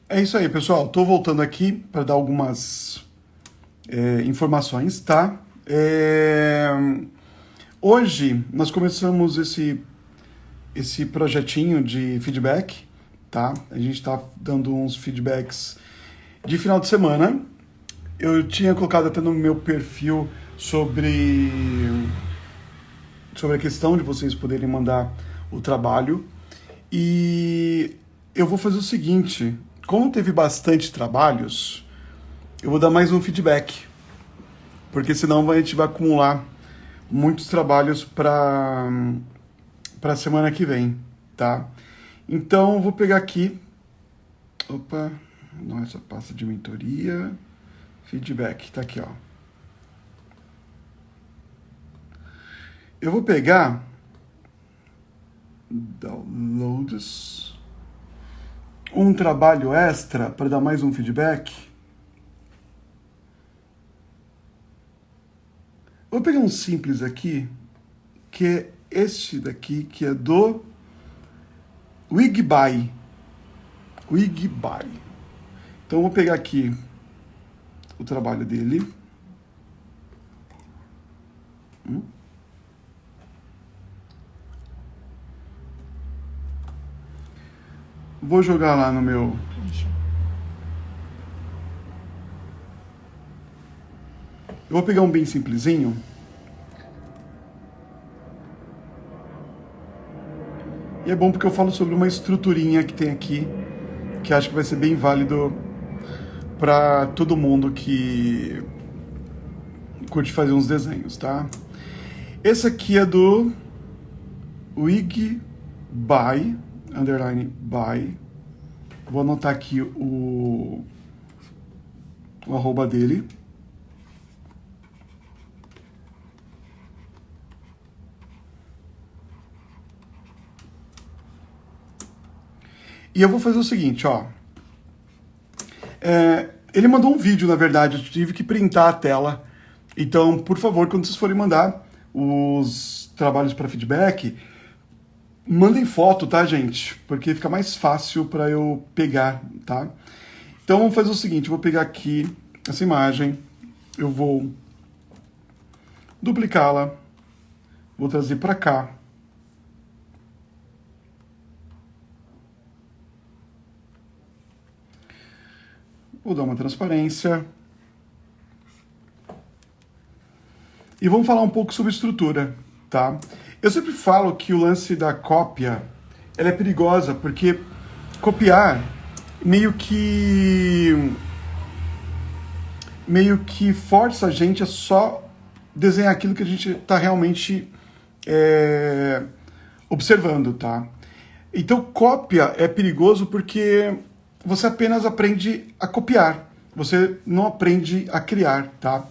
É isso aí, pessoal. Estou voltando aqui para dar algumas informações, tá? Hoje nós começamos esse projetinho de feedback, tá? A gente está dando uns feedbacks de final de semana. Eu tinha colocado até no meu perfil sobre a questão de vocês poderem mandar o trabalho. E eu vou fazer o seguinte, como teve bastante trabalhos, eu vou dar mais um feedback, porque senão a gente vai acumular muitos trabalhos para a semana que vem, tá? Então eu vou pegar aqui, opa, não, essa pasta de mentoria, feedback, tá aqui, ó. Eu vou pegar downloads, um trabalho extra para dar mais um feedback. Vou pegar um simples aqui, que é este daqui, que é do Wigby. Então eu vou pegar aqui o trabalho dele. Vou jogar lá no meu... Eu vou pegar um bem simplesinho. E é bom porque eu falo sobre uma estruturinha que tem aqui, que acho que vai ser bem válido para todo mundo que curte fazer uns desenhos, tá? Esse aqui é do Wigby, underline by. Vou anotar aqui o arroba dele. E eu vou fazer o seguinte, ó. Ele mandou um vídeo, na verdade, eu tive que printar a tela. Então, por favor, quando vocês forem mandar os trabalhos para feedback, mandem foto, tá, gente? Porque fica mais fácil para eu pegar, tá? Então, vamos fazer o seguinte, eu vou pegar aqui essa imagem, eu vou duplicá-la, vou trazer para cá. Vou dar uma transparência. E vamos falar um pouco sobre estrutura, tá? Eu sempre falo que o lance da cópia, ela é perigosa, porque copiar meio que força a gente a só desenhar aquilo que a gente está realmente observando, tá? Então, cópia é perigoso porque você apenas aprende a copiar, você não aprende a criar, tá?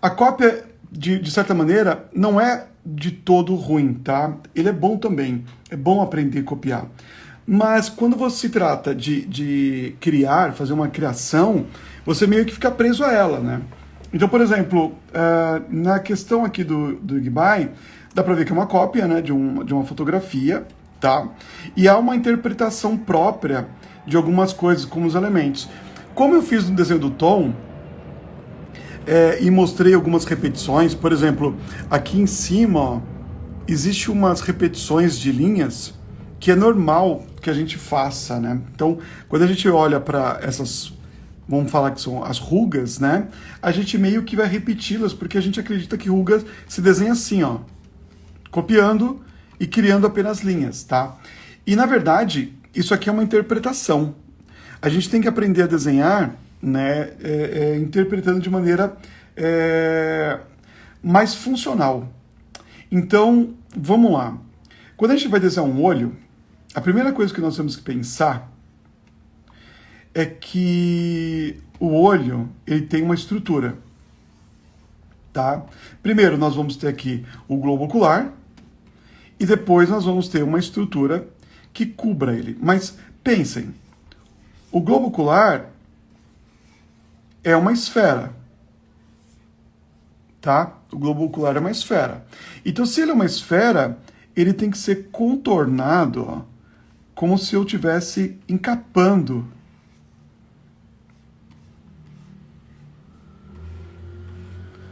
A cópia, de certa maneira, não é de todo ruim, tá? Ele é bom também, é bom aprender a copiar. Mas quando você se trata de criar, fazer uma criação, você meio que fica preso a ela, né? Então, por exemplo, na questão aqui do Wigby, dá pra ver que é uma cópia, né, de uma fotografia, tá? E há uma interpretação própria de algumas coisas, como os elementos. Como eu fiz no desenho do Tom, e mostrei algumas repetições, por exemplo, aqui em cima, ó, existe umas repetições de linhas que é normal que a gente faça, né? Então, quando a gente olha para essas, vamos falar que são as rugas, né? A gente meio que vai repeti-las, porque a gente acredita que rugas se desenha assim, ó, copiando e criando apenas linhas, tá? E, na verdade, isso aqui é uma interpretação. A gente tem que aprender a desenhar, né, interpretando de maneira mais funcional. Então, vamos lá. Quando a gente vai desenhar um olho, a primeira coisa que nós temos que pensar é que o olho ele tem uma estrutura, tá? Primeiro nós vamos ter aqui o globo ocular e depois nós vamos ter uma estrutura que cubra ele. Mas pensem, o globo ocular é uma esfera, tá? O globo ocular é uma esfera. Então, se ele é uma esfera, ele tem que ser contornado, ó, como se eu estivesse encapando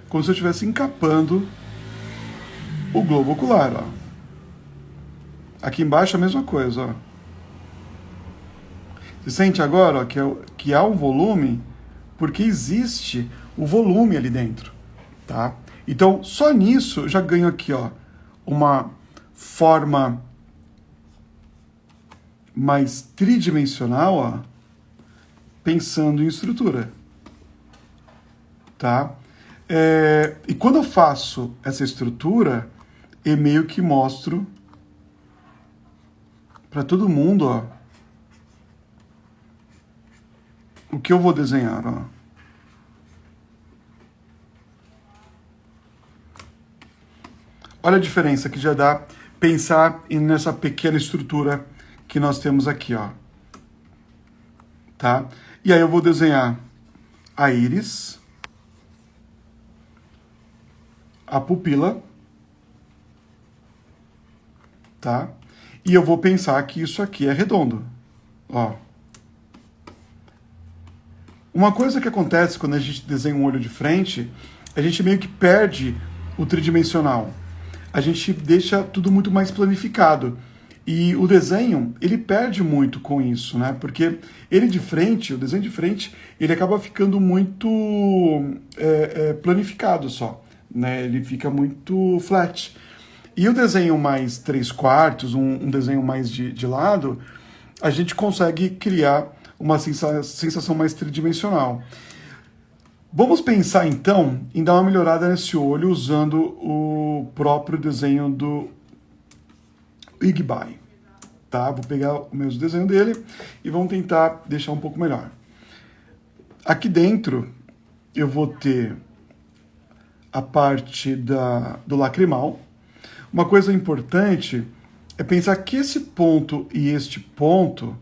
como se eu estivesse encapando o globo ocular, ó. Aqui embaixo a mesma coisa, ó. Você sente agora, ó, que há um volume, porque existe o volume ali dentro, tá? Então, só nisso eu já ganho aqui, ó, uma forma mais tridimensional, ó, pensando em estrutura, tá? E quando eu faço essa estrutura, eu meio que mostro para todo mundo, ó, o que eu vou desenhar, ó. Olha a diferença que já dá pensar nessa pequena estrutura que nós temos aqui, ó. Tá? E aí eu vou desenhar a íris, a pupila, tá? E eu vou pensar que isso aqui é redondo, ó. Uma coisa que acontece quando a gente desenha um olho de frente, a gente meio que perde o tridimensional. A gente deixa tudo muito mais planificado. E o desenho, ele perde muito com isso, né? Porque ele de frente, o desenho de frente, ele acaba ficando muito planificado só, né? Ele fica muito flat. E o desenho mais 3/4, um desenho mais de lado, a gente consegue criar uma sensação mais tridimensional. Vamos pensar então em dar uma melhorada nesse olho usando o próprio desenho do Igbai, tá? Vou pegar o mesmo desenho dele e vamos tentar deixar um pouco melhor. Aqui dentro eu vou ter a parte do lacrimal. Uma coisa importante é pensar que esse ponto e este ponto,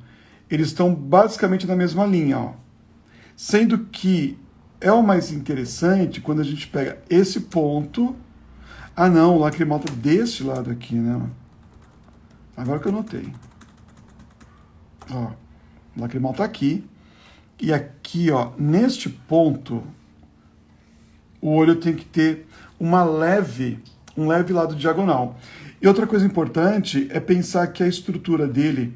eles estão basicamente na mesma linha, ó. Sendo que é o mais interessante quando a gente pega esse ponto. Ah não, o lacrimal tá desse lado aqui, né? Agora que eu notei. Ó, o lacrimal tá aqui. E aqui, ó, neste ponto, o olho tem que ter um leve lado diagonal. E outra coisa importante é pensar que a estrutura dele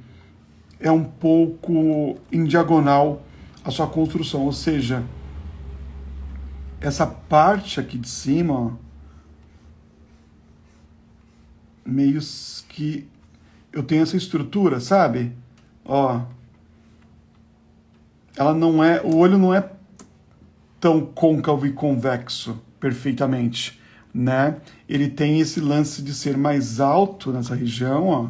é um pouco em diagonal à sua construção, ou seja, essa parte aqui de cima, ó, meio que eu tenho essa estrutura, sabe? Ó, ela não é, o olho não é tão côncavo e convexo perfeitamente, né? Ele tem esse lance de ser mais alto nessa região, ó,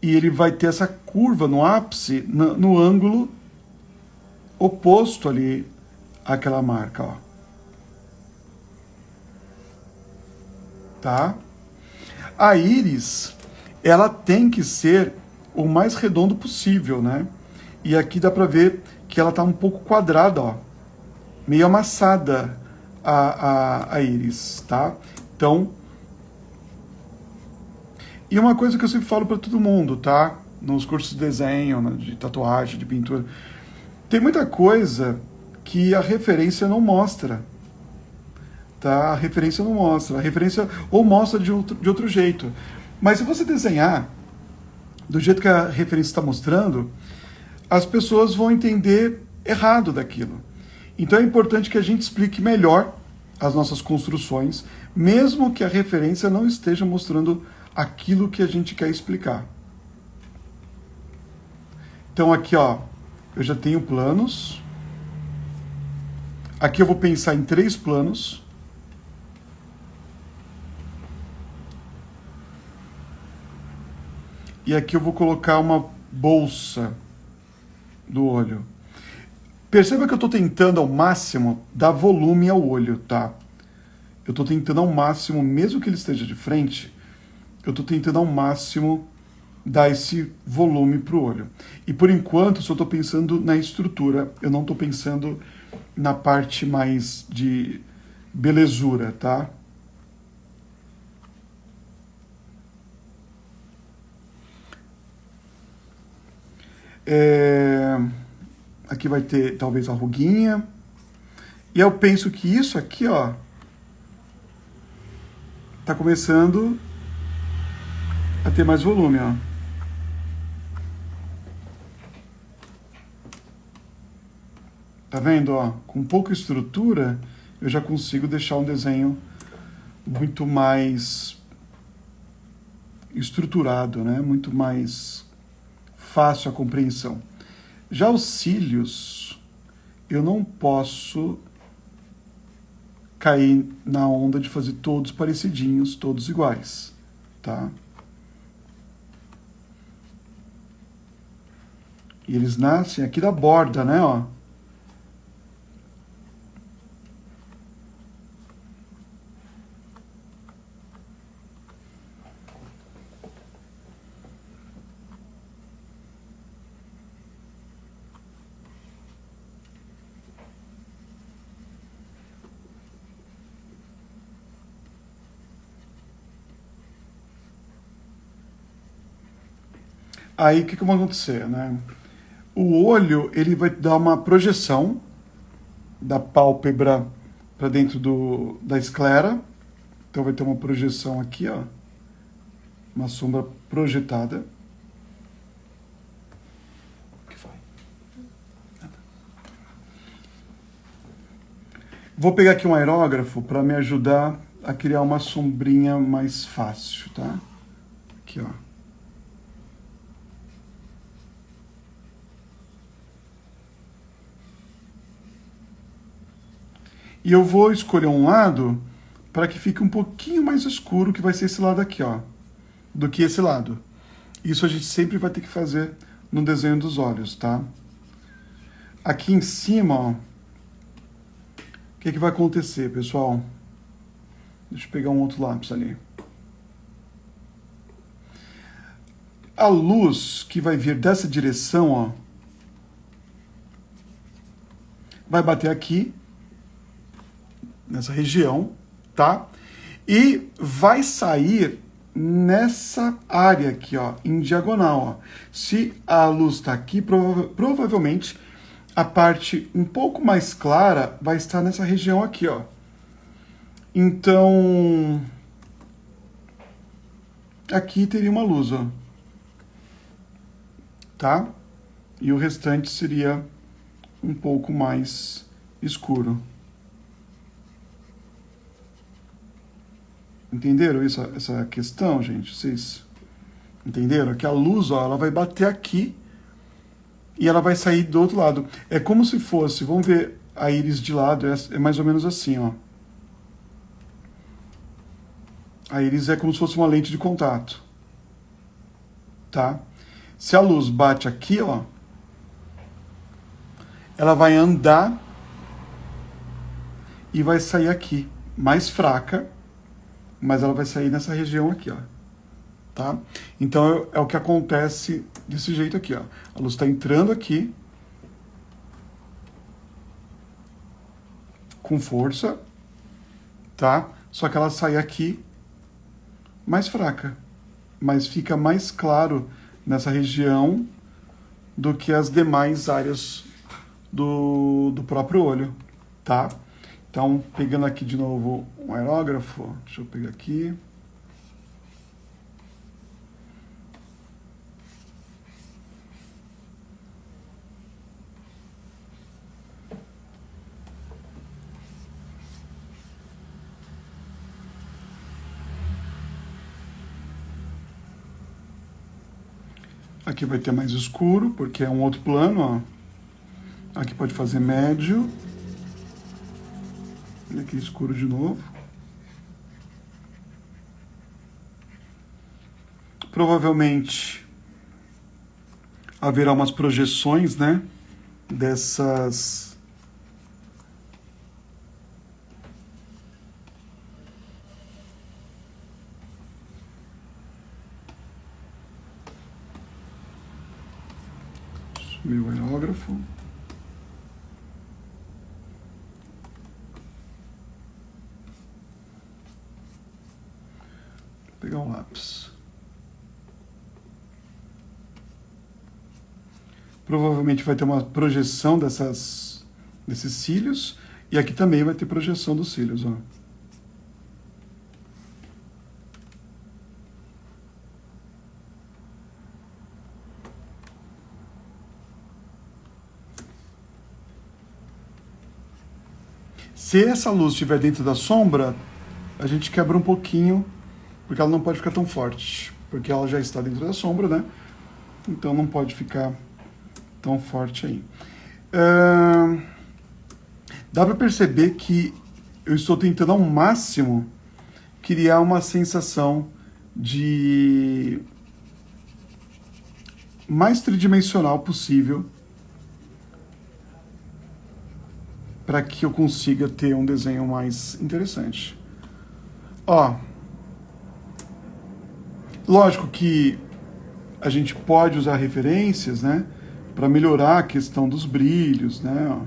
e ele vai ter essa curva no ápice, no ângulo oposto ali àquela marca, ó. Tá? A íris, ela tem que ser o mais redondo possível, né? E aqui dá pra ver que ela tá um pouco quadrada, ó. Meio amassada a íris, tá? Então, e uma coisa que eu sempre falo para todo mundo, tá? Nos cursos de desenho, de tatuagem, de pintura, tem muita coisa que a referência não mostra, tá? A referência não mostra, a referência ou mostra de outro jeito. Mas se você desenhar do jeito que a referência está mostrando, as pessoas vão entender errado daquilo. Então é importante que a gente explique melhor as nossas construções, mesmo que a referência não esteja mostrando aquilo que a gente quer explicar. Então aqui, ó, eu já tenho planos. Aqui eu vou pensar em 3 planos. E aqui eu vou colocar uma bolsa do olho. Perceba que eu estou tentando ao máximo dar volume ao olho, tá? Eu estou tentando ao máximo, mesmo que ele esteja de frente, eu estou tentando ao máximo dar esse volume para o olho. E por enquanto, só estou pensando na estrutura, eu não estou pensando na parte mais de belezura, tá? Aqui vai ter talvez a ruguinha. E eu penso que isso aqui, ó, tá começando a ter mais volume, ó. Tá vendo, ó? Com pouca estrutura, eu já consigo deixar um desenho muito mais estruturado, né? Muito mais fácil a compreensão. Já os cílios, eu não posso cair na onda de fazer todos parecidinhos, todos iguais, tá? E eles nascem aqui da borda, né, ó? Aí o que vai acontecer, né? O olho, ele vai dar uma projeção da pálpebra para dentro da esclera. Então vai ter uma projeção aqui, ó. Uma sombra projetada. O que foi? Nada. Vou pegar aqui um aerógrafo para me ajudar a criar uma sombrinha mais fácil, tá? Aqui, ó. E eu vou escolher um lado para que fique um pouquinho mais escuro, que vai ser esse lado aqui, ó, do que esse lado. Isso a gente sempre vai ter que fazer no desenho dos olhos, tá? Aqui em cima, ó, o que vai acontecer, pessoal? Deixa eu pegar um outro lápis ali. A luz que vai vir dessa direção, ó, vai bater aqui, nessa região, tá? E vai sair nessa área aqui, ó, em diagonal, ó. Se a luz está aqui, provavelmente a parte um pouco mais clara vai estar nessa região aqui, ó. Então, aqui teria uma luz, ó. Tá? E o restante seria um pouco mais escuro. Entenderam isso, essa questão, gente? Vocês entenderam? Que a luz, ó, ela vai bater aqui e ela vai sair do outro lado. É como se fosse, vamos ver a íris de lado, é mais ou menos assim, ó. A íris é como se fosse uma lente de contato, tá? Se a luz bate aqui, ó, ela vai andar e vai sair aqui, mais fraca, mas ela vai sair nessa região aqui, ó, tá? Então é o que acontece desse jeito aqui, ó. A luz está entrando aqui com força, tá? Só que ela sai aqui mais fraca, mas fica mais claro nessa região do que as demais áreas do próprio olho, tá? Então, pegando aqui de novo um aerógrafo, deixa eu pegar aqui. Aqui vai ter mais escuro, porque é um outro plano, ó. Aqui pode fazer médio. E aqui escuro de novo. Provavelmente haverá umas projeções, né, dessas meu aerógrafo. Vou pegar um lápis. Provavelmente vai ter uma projeção desses cílios, e aqui também vai ter projeção dos cílios, ó. se essa luz estiver dentro da sombra, a gente quebra um pouquinho, porque ela não pode ficar tão forte, porque ela já está dentro da sombra, né? Então não pode ficar tão forte aí. Dá para perceber que eu estou tentando ao máximo criar uma sensação de mais tridimensional possível para que eu consiga ter um desenho mais interessante. Ó, lógico que a gente pode usar referências, né, para melhorar a questão dos brilhos, né, ó.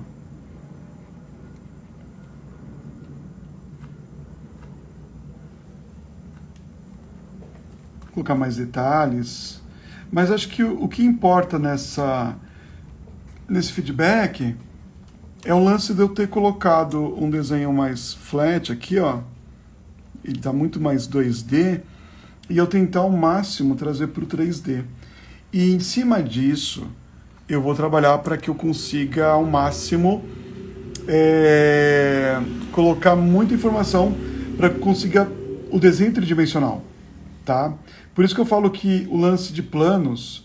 Colocar mais detalhes, mas acho que o que importa nesse feedback é o lance de eu ter colocado um desenho mais flat aqui, ó, ele está muito mais 2D, e eu tentar ao máximo trazer para o 3D. E em cima disso, eu vou trabalhar para que eu consiga ao máximo colocar muita informação para que eu consiga o desenho tridimensional, tá? Por isso que eu falo que o lance de planos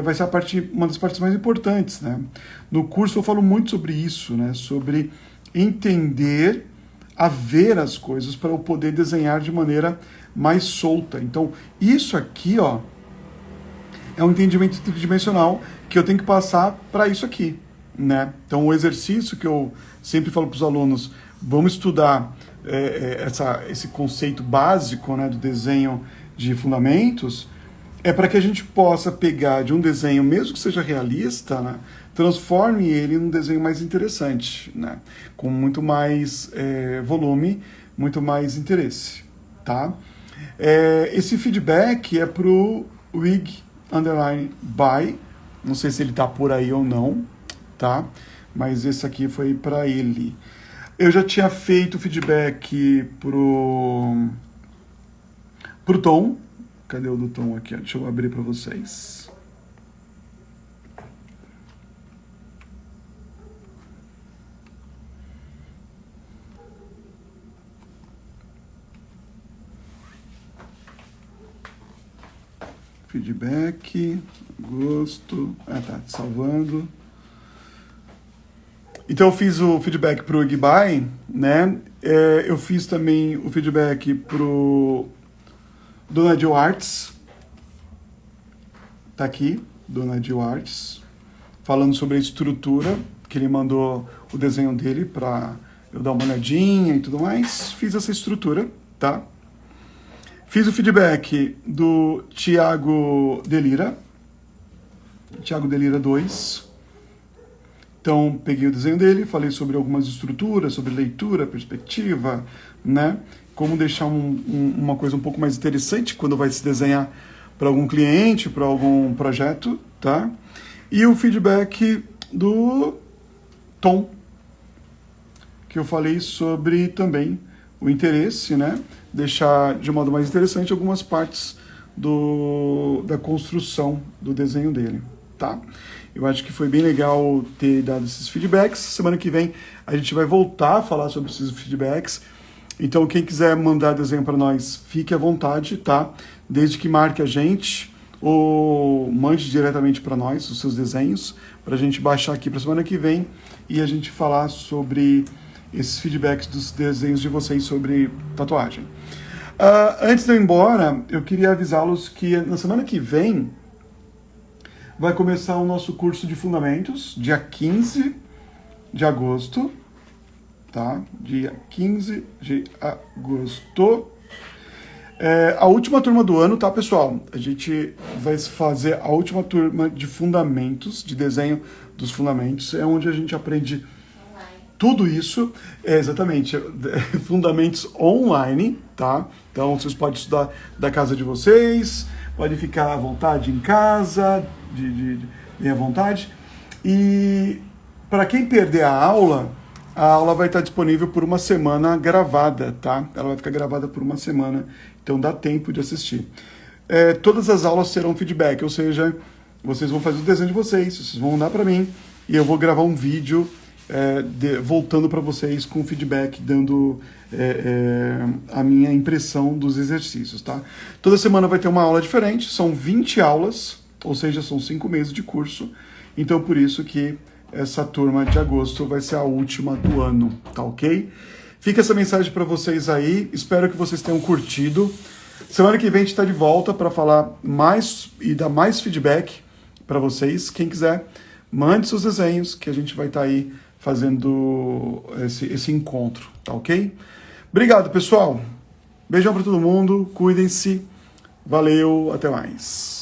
vai ser uma das partes mais importantes, né? No curso eu falo muito sobre isso, né? Sobre entender a ver as coisas para eu poder desenhar de maneira mais solta. Então, isso aqui, ó, é um entendimento tridimensional que eu tenho que passar para isso aqui, né? Então, o exercício que eu sempre falo para os alunos, vamos estudar esse conceito básico, né, do desenho de fundamentos, é para que a gente possa pegar de um desenho, mesmo que seja realista, né, transforme ele num desenho mais interessante, né, com muito mais volume, muito mais interesse, tá? Esse feedback é para o Wig_by, não sei se ele está por aí ou não, tá? Mas esse aqui foi para ele. Eu já tinha feito o feedback pro Tom. Cadê o do Tom aqui? Deixa eu abrir para vocês. Feedback, gosto. Ah, tá, salvando. Então eu fiz o feedback pro Wig_by, né? Eu fiz também o feedback pro Donadil Arts. Tá aqui, Donadil Arts, falando sobre a estrutura, que ele mandou o desenho dele para eu dar uma olhadinha e tudo mais. Fiz essa estrutura, tá? Fiz o feedback do Thiago Delira, Thiago Delira 2. Então, peguei o desenho dele, falei sobre algumas estruturas, sobre leitura, perspectiva, né? Como deixar uma coisa um pouco mais interessante quando vai se desenhar para algum cliente, para algum projeto, tá? E o feedback do Tom, que eu falei sobre também o interesse, né? Deixar de modo mais interessante algumas partes da construção do desenho dele, tá? Eu acho que foi bem legal ter dado esses feedbacks. Semana que vem a gente vai voltar a falar sobre esses feedbacks. Então, quem quiser mandar desenho para nós, fique à vontade, tá? Desde que marque a gente ou mande diretamente para nós os seus desenhos, para a gente baixar aqui para semana que vem e a gente falar sobre esses feedbacks dos desenhos de vocês sobre tatuagem. Antes de eu ir embora, eu queria avisá-los que na semana que vem vai começar o nosso curso de fundamentos, dia 15 de agosto, tá? Dia 15 de agosto. A última turma do ano, tá, pessoal? A gente vai fazer a última turma de fundamentos, de desenho dos fundamentos, é onde a gente aprende tudo isso, exatamente, fundamentos online, tá? Então, vocês podem estudar da casa de vocês, podem ficar à vontade em casa, bem à vontade. E para quem perder a aula vai estar disponível por uma semana gravada, tá? Ela vai ficar gravada por uma semana, então dá tempo de assistir. Todas as aulas serão feedback, ou seja, vocês vão fazer o desenho de vocês vão mandar para mim e eu vou gravar um vídeo voltando para vocês com feedback, dando a minha impressão dos exercícios, tá? Toda semana vai ter uma aula diferente, são 20 aulas, ou seja, são 5 meses de curso, então por isso que essa turma de agosto vai ser a última do ano, tá ok? Fica essa mensagem para vocês aí, espero que vocês tenham curtido. Semana que vem a gente está de volta para falar mais e dar mais feedback para vocês. Quem quiser, mande seus desenhos que a gente vai estar aí fazendo esse encontro, tá ok? Obrigado, pessoal. Beijão para todo mundo, cuidem-se. Valeu, até mais.